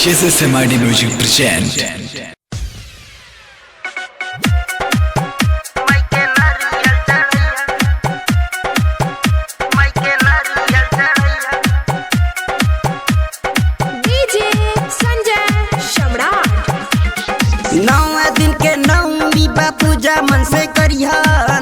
SSMID Music present. पूजा मन से करिया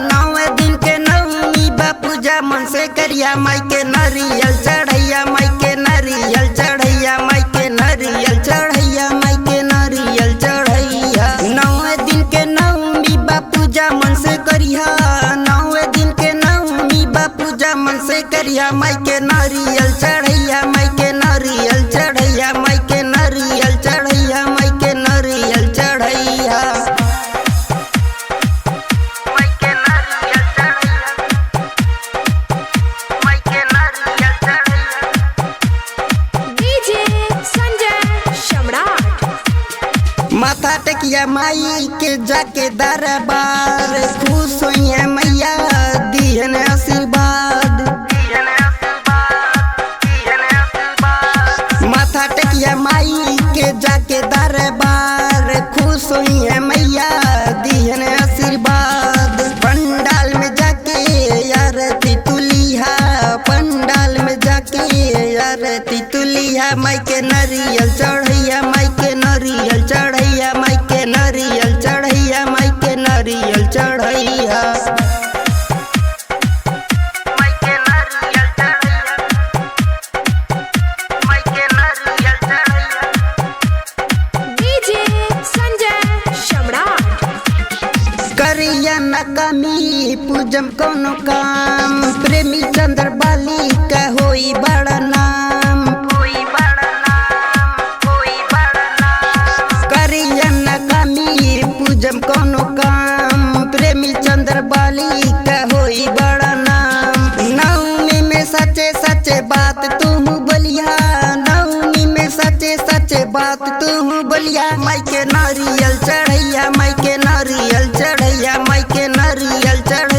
9 दिन के नवमी बा पूजा मन से करिया माई के नारियल चढ़ैया माई के नारियल चढ़ैया माई के नारियल चढ़ैया माई के नारियल चढ़ैया 9 दिन के नवमी बा पूजा मन से करिया 9 दिन के नवमी बा पूजा मन से करिया माई के नारियल चढ़ैया माई के नारियल चढ़ैया माई के नारियल चढ़ैया माई के नारियल चढ़ैया माथा टेकिया माई के जाके दरबार खुश होइए मैया दिहन आशीर्वाद माथा टेकिया माई के जाके दरबार खुश होइए मैया दिहन आशीर्वाद पंडाल में जाके आरती तुलिया पंडाल में जाके आरती तुलिया माई के नारियल चढ़ैया माई के नारियल चढ़ैया माई के नारियल चढ़ैया माई के नारियल चढ़ैया करिया न कमी पूजम कोनो काम प्रेमी चंद्र बाली का होई बड़ा नाम करिया न कमी पूजम कोनो काम प्रेमी चंद्र बाली का होई बड़ा नाम नवमी में सच्चे सच्चे बात तू बोलिया नवमी में सच्चे सच्चे बात तू बोलिया माई के नारियल चढ़ैया माई के नारियल चढ़ैया माई के नारियल चढ़